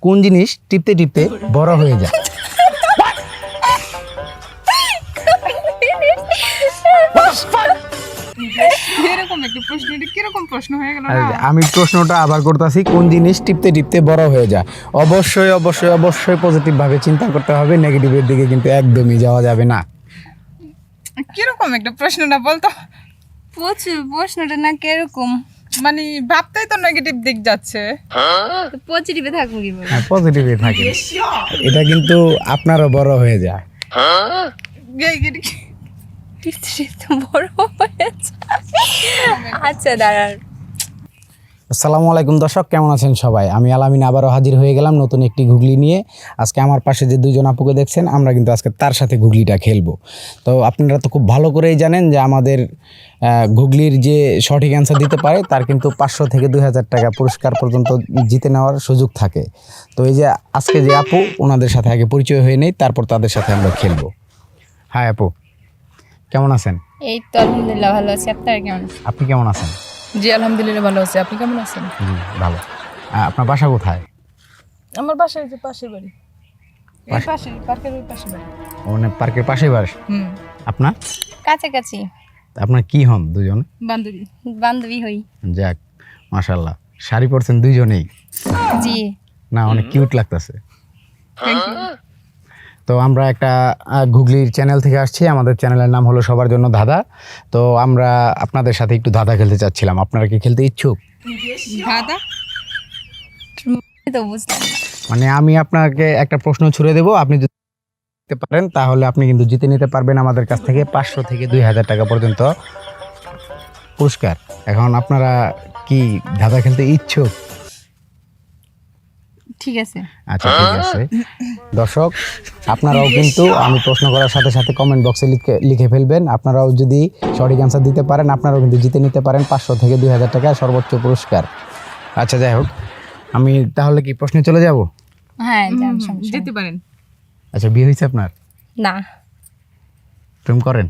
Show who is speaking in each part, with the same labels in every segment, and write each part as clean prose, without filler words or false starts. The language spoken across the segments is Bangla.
Speaker 1: কোন জিনিস টিপতে টিপতে বড় হয়ে যায়?
Speaker 2: এরকম একটা প্রশ্ন, এটা কিরকম প্রশ্ন হয়ে গেল না?
Speaker 1: আমি প্রশ্নটা আবার করতেছি, কোন জিনিস টিপতে টিপতে বড় হয়ে যায়? অবশ্যই অবশ্যই অবশ্যই পজিটিভ ভাবে চিন্তা করতে হবে, নেগেটিভের দিকে কিন্তু একদমই যাওয়া যাবে না।
Speaker 2: কিরকম একটা প্রশ্নটা বলতো,
Speaker 3: প্রশ্নটা না কিরকম,
Speaker 2: মানে ভাবতেই তো নেগেটিভ দিক যাচ্ছে।
Speaker 3: পজিটিভে থাকবো কি বলে?
Speaker 1: হ্যাঁ, পজিটিভে থাকে। এটা কিন্তু আপনারও বড় হয়ে যায়।
Speaker 3: বড় হয়েছে। আচ্ছা দাঁড়ান।
Speaker 1: আসসালামু আলাইকুম দর্শক, কেমন আছেন সবাই? আমি আলামিন আবারও হাজির হয়ে গেলাম নতুন একটি গুগলি নিয়ে। আজকে আমার পাশে যে দুইজন আপুকে দেখছেন, আমরা কিন্তু আজকে তার সাথে গুগলিটা খেলবো। তো আপনারা তো খুব ভালো করেই জানেন যে আমাদের গুগলির যে সঠিক অ্যান্সার দিতে পারে তার কিন্তু 500 থেকে 2000 টাকা পুরস্কার পর্যন্ত জিতে নেওয়ার সুযোগ থাকে। তো এই যে আজকে যে আপু, ওনাদের সাথে আগে পরিচয় হয়ে নেই, তারপর তাদের সাথে আমরা খেলবো। হাই আপু, কেমন আছেন?
Speaker 3: এই তো আলহামদুলিল্লাহ ভালো আছি। আপনারা কেমন আছেন?
Speaker 1: আপনি কেমন আছেন?
Speaker 2: জি আলহামদুলিল্লাহ ভালো আছি। আপনি কেমন আছেন?
Speaker 1: জি ভালো। আপনার বাসা কোথায়?
Speaker 2: আমার বাসায় যে পাশের বাড়ি, এই পাশে পার্কের ওই পাশে বাড়ি।
Speaker 1: মানে পার্কের পাশেই বাস। আপনার
Speaker 3: কাছাকাছি।
Speaker 1: আপনার কি হন দুজন?
Speaker 2: বান্ধবী।
Speaker 3: বান্ধবী হই।
Speaker 1: যাক, মাশাআল্লাহ, শাড়ি পরছেন দুইজনেই,
Speaker 3: জি।
Speaker 1: না অনেক কিউট লাগতেছে।
Speaker 2: Thank you.
Speaker 1: তো আমরা একটা গুগলির চ্যানেল থেকে আসছি, আমাদের চ্যানেলের নাম হলো সবার জন্য ধাঁধা। তো আমরা আপনাদের সাথে একটু ধাঁধা খেলতে চাচ্ছিলাম, আপনারা কি খেলতে ইচ্ছুক?
Speaker 2: দাদা
Speaker 3: তো বুঝলাম না।
Speaker 1: মানে আমি আপনাকে একটা প্রশ্ন ছুড়ে দেবো, আপনি যদি দিতে পারেন তাহলে আপনি কিন্তু জিতে নিতে পারবেন আমাদের কাছ থেকে 500 থেকে 2000 টাকা পর্যন্ত পুরস্কার। এখন আপনারা কি ধাঁধা খেলতে ইচ্ছুক?
Speaker 3: ঠিক আছে।
Speaker 1: আচ্ছা ঠিক আছে। দর্শক, আপনারাও কিন্তু আমি প্রশ্ন করার সাথে সাথে কমেন্ট বক্সে লিখে ফেলবেন। আপনারাও যদি সঠিক অ্যান্সার দিতে পারেন, আপনারাও কিন্তু জিতে নিতে পারেন 500 থেকে 2000 টাকা সর্বোচ্চ পুরস্কার। আচ্ছা যাই হোক, আমি তাহলে কি প্রশ্নে চলে যাব?
Speaker 3: হ্যাঁ যান, সমস্যা
Speaker 2: যেতে
Speaker 3: নেই।
Speaker 2: পারেন।
Speaker 1: আচ্ছা, বিয়ে হয়েছে আপনার?
Speaker 3: না।
Speaker 1: প্রেম করেন?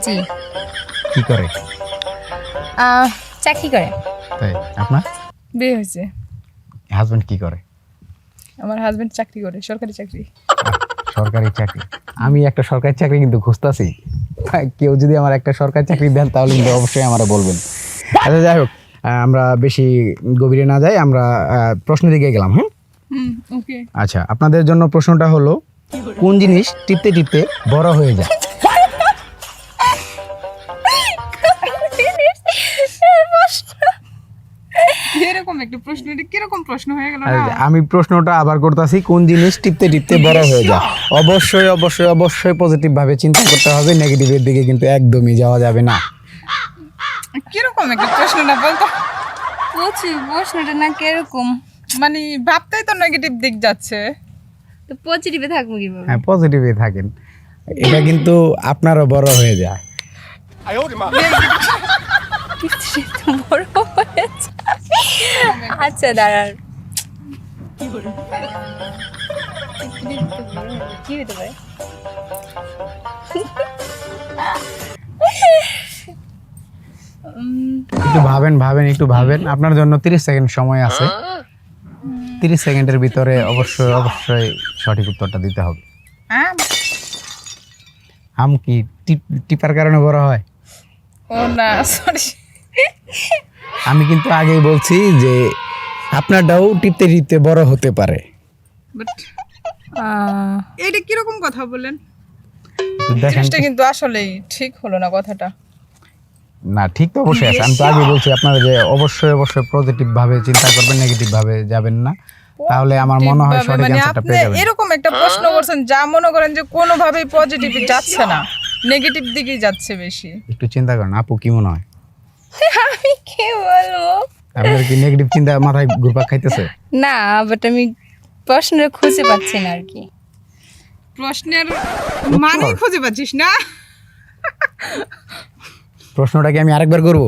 Speaker 3: জি।
Speaker 1: কি করে?
Speaker 3: চাকরি করে।
Speaker 1: তাই? আপনার
Speaker 2: বিয়ে হয়েছে।
Speaker 1: হাজবেন্ড কি করে?
Speaker 2: আমার হাজবেন্ড চাকরি করে, সরকারি চাকরি।
Speaker 1: সরকারি চাকরি? আমি একটা সরকারি চাকরি কিন্তু খুঁজতেছি, কেউ যদি আমার একটা সরকারি চাকরি দেন তাহলে কিন্তু অবশ্যই আমারে বলবেন। আচ্ছা যাই হোক, আমরা বেশি গভীরে না যাই, আমরা প্রশ্নের দিকে গেলাম। হ্যাঁ
Speaker 2: ওকে।
Speaker 1: আচ্ছা, আপনাদের জন্য প্রশ্নটা হলো, কোন জিনিস টিপতে টিপতে বড় হয়ে যায়?
Speaker 2: এরকম একটা প্রশ্ন, এটা কিরকম প্রশ্ন হয়ে গেল না?
Speaker 1: আমি প্রশ্নটা আবার করতেছি, কোন জিনিস টিপতে টিপতে বড় হয়ে যায়? অবশ্যই অবশ্যই অবশ্যই পজিটিভ ভাবে চিন্তা করতে হবে, নেগেটিভের দিকে কিন্তু একদমই যাওয়া যাবে না।
Speaker 2: কিরকম একটা প্রশ্নটা বলতো,
Speaker 3: প্রশ্নটা না কিরকম,
Speaker 2: মানে ভাবতেই তো নেগেটিভ দিক যাচ্ছে।
Speaker 3: তো পজিটিভে থাকবো কি বলে?
Speaker 1: হ্যাঁ, পজিটিভে থাকেন, এটা কিন্তু আপনারও বড় হয়ে যায়।
Speaker 3: বড় হয়েছে। আচ্ছা দাঁড়ান। কি হতে পারে?
Speaker 1: একটু ভাবেন ভাবেন একটু ভাবেন, আপনার জন্য 30 সেকেন্ড সময় আছে। 30 সেকেন্ডের ভিতরে অবশ্যই অবশ্যই সঠিক উত্তরটা দিতে হবে। আম কি টিপার কারণে বড় হয়?
Speaker 2: ও না, সরি।
Speaker 1: আমি কিন্তু আগেই বলছি যে আপনারটাও টিপতে টিপতে বড় হতে পারে।
Speaker 2: বাট এটা কিরকম কথা বলেন?
Speaker 1: দেখেন,
Speaker 2: জিনিসটা কিন্তু আসলেই ঠিক হলো না কথাটা।
Speaker 1: না ঠিক তো অবশ্যই আছে, আমি তো আগে বলছি আপনারা যে অবশ্যই অবশ্যই পজিটিভ ভাবে চিন্তা করবেন, নেগেটিভ ভাবে যাবেন না, তাহলে আমার মনে হয় সঠিক
Speaker 2: মানে
Speaker 1: অ্যান্সারটা
Speaker 2: আপনি
Speaker 1: পেয়ে যাবেন।
Speaker 2: এরকম একটা প্রশ্ন করছেন যা মনে করেন যে কোনোভাবেই পজিটিভে যাচ্ছে না, নেগেটিভ দিকেই যাচ্ছে বেশি।
Speaker 1: একটু চিন্তা করেন, আপু কি মনে হয়?
Speaker 3: আমি কি বলবো?
Speaker 1: আপনার কি নেগেটিভ চিন্তা মাথায় ঘুরপাক খাইতেছে?
Speaker 3: না, বাট আমি প্রশ্নের খুঁজে পাচ্ছি না আর কি।
Speaker 2: প্রশ্নের মানে খুঁজে পাচ্ছিস না?
Speaker 1: প্রশ্নটা কি আমি আরেকবার করবো?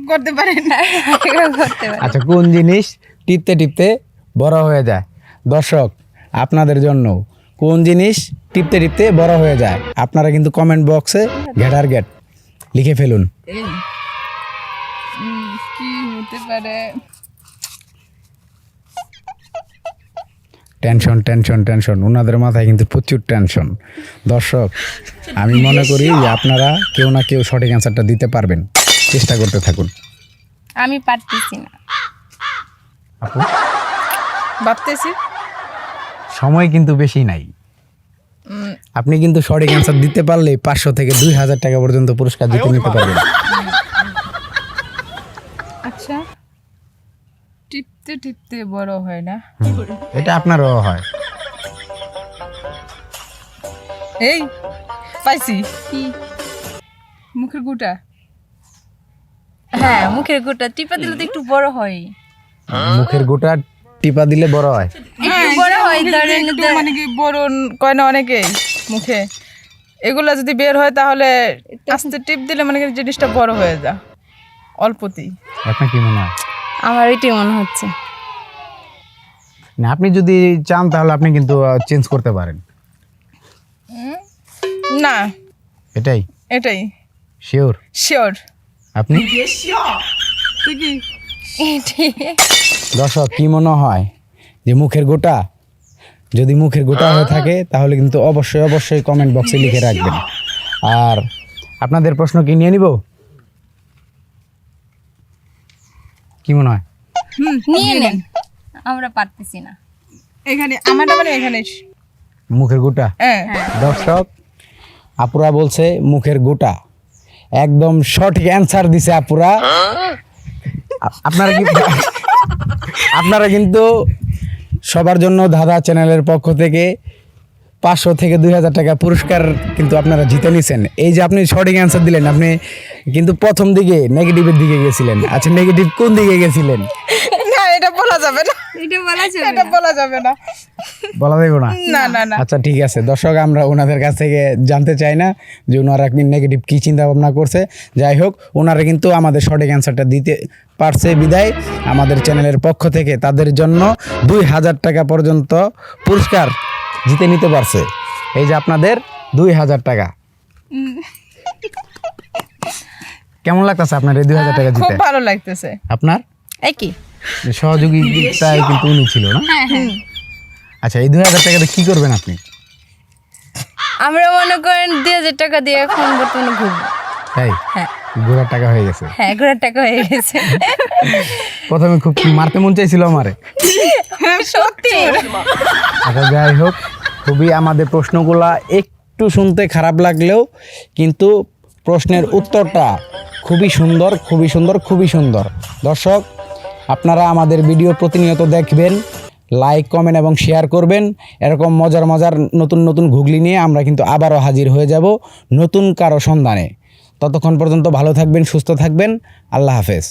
Speaker 2: করতে পারেন না।
Speaker 3: করতে পারি।
Speaker 1: আচ্ছা, কোন জিনিস টিপতে টিপতে বড় হয়ে যায়? দর্শক, আপনাদের জন্য কোন জিনিস টিপতে টিপতে বড় হয়ে যায়? আপনারা কিন্তু কমেন্ট বক্সে গেটার গেট লিখে ফেলুন।
Speaker 2: কি হতে পারে?
Speaker 1: টেনশন টেনশন টেনশন, ওনাদের মাথায় কিন্তু প্রচুর টেনশন। দর্শক, আমি মনে করি যে আপনারা কেউ না কেউ সঠিক অ্যান্সারটা দিতে পারবেন, চেষ্টা করতে থাকুন।
Speaker 3: আমি পারতেছি না।
Speaker 1: আপু,
Speaker 2: ভাবতেছি
Speaker 1: সময় কিন্তু বেশি নাই। আপনি কিন্তু সঠিক অ্যান্সার দিতে পারলে 500 থেকে 2000 টাকা পর্যন্ত পুরস্কার জিতে নিতে পারবেন।
Speaker 2: আচ্ছা, টিপতে টিপতে বড় হয় না।
Speaker 1: এটা আপনারও হয়।
Speaker 2: এই পাইছি,
Speaker 3: কি?
Speaker 2: মুখের গুটা।
Speaker 3: হ্যাঁ, মুখের গোটা টিপা দিলে তো একটু বড় হয়।
Speaker 1: মুখের গোটা টিপা দিলে বড় হয়।
Speaker 3: একটু বড় হয়, ধরেন
Speaker 2: একটু মানে কি বড় কয় না অনেকেই মুখে, এগুলা যদি বের হয় তাহলে আস্তে টিপ দিলে মানে কি জিনিসটা বড় হয়ে যায় অল্পতেই।
Speaker 1: আপনার কি মনে হয়?
Speaker 3: আমার এটাই মনে হচ্ছে।
Speaker 1: না, আপনি যদি চান তাহলে আপনি কিন্তু চেঞ্জ করতে পারেন।
Speaker 2: না,
Speaker 1: এটাই
Speaker 2: এটাই
Speaker 1: শিওর?
Speaker 2: শিওর।
Speaker 1: আপনি?
Speaker 2: তুই কি?
Speaker 3: এটাই।
Speaker 1: দর্শক, কি মনে হয় যে মুখের গোটা? যদি মুখের গোটা হয়ে থাকে তাহলে কিন্তু অবশ্যই অবশ্যই কমেন্ট বক্সে লিখে রাখবেন। আর আপনাদের প্রশ্ন কি নিয়ে নিব? কি মনে হয়?
Speaker 3: নিয়ে নেন, আমরা পারতেছি না।
Speaker 2: এখানে আমারটা মানে এখানে।
Speaker 1: মুখের গোটা?
Speaker 2: হ্যাঁ,
Speaker 1: দর্শক, আপুরা বলছে মুখের গোটা। একদম সঠিক অ্যান্সার দিছে আপুরা। আপনারা কি আপনারা কিন্তু সবার জন্য দাদা চ্যানেলের পক্ষ থেকে 500 থেকে 2000 টাকা পুরস্কার কিন্তু আপনারা জিতে নিছেন। এই যে আপনি সঠিক অ্যান্সার দিলেন, আপনি কিন্তু প্রথম দিকে নেগেটিভের দিকে গেছিলেন। আচ্ছা, নেগেটিভ কোন দিকে গেছিলেন?
Speaker 2: না এটা বলা যাবে না,
Speaker 3: এটা বলা যাবে
Speaker 2: এটা বলা যাবে না।
Speaker 1: বলা দেবো না?
Speaker 2: না না না।
Speaker 1: আচ্ছা, ঠিক আছে দর্শক, আমরা ওনাদের কাছ থেকে জানতে চাই না যে ওনারা নেগেটিভ কী চিন্তা ভাবনা করছে। যাই হোক, ওনারা কিন্তু আমাদের সঠিক অ্যান্সারটা দিতে পারছে বিদায় আমাদের চ্যানেলের পক্ষ থেকে তাদের জন্য 2000 টাকা পর্যন্ত পুরস্কার জিতে নিতে পারছে। এই যে আপনাদের 2000 টাকা। কেমন লাগতেছে আপনার এই 2000 টাকা
Speaker 2: খুব
Speaker 1: জিতে?
Speaker 2: ভালো লাগতেছে।
Speaker 1: আপনার
Speaker 3: একই।
Speaker 1: সহযোগিতায় কিন্তু উনি ছিল না?
Speaker 3: হ্যাঁ হ্যাঁ,
Speaker 1: আচ্ছা, এই 2000 টাকাতে কি করবেন আপনি?
Speaker 3: আমরা মনে করেন 2000 টাকা দিয়ে এখন বর্তমানে ঘুরবো।
Speaker 1: তাই?
Speaker 3: হ্যাঁ
Speaker 1: ঘোরার টাকা হয়ে গেছে।
Speaker 3: হ্যাঁ, ঘোরার টাকা হয়ে গেছে।
Speaker 1: প্রথমে খুব মারতে মন চাইছিল আমারে।
Speaker 3: সত্যি।
Speaker 1: আচ্ছা, যাই হোক, খুবই আমাদের প্রশ্নগুলা একটু শুনতে খারাপ লাগলেও কিন্তু প্রশ্নের উত্তরটা খুবই সুন্দর, খুবই সুন্দর, খুবই সুন্দর। দর্শক, আপনারা আমাদের ভিডিও প্রতিনিয়ত দেখবেন, লাইক, কমেন্ট এবং শেয়ার করবেন। এরকম মজার মজার নতুন নতুন ঘুগলি নিয়ে আমরা কিন্তু আবারও হাজির হয়ে যাব নতুন কারো সন্ধানে। ততক্ষণ পর্যন্ত ভালো থাকবেন, সুস্থ থাকবেন। আল্লাহ হাফেজ।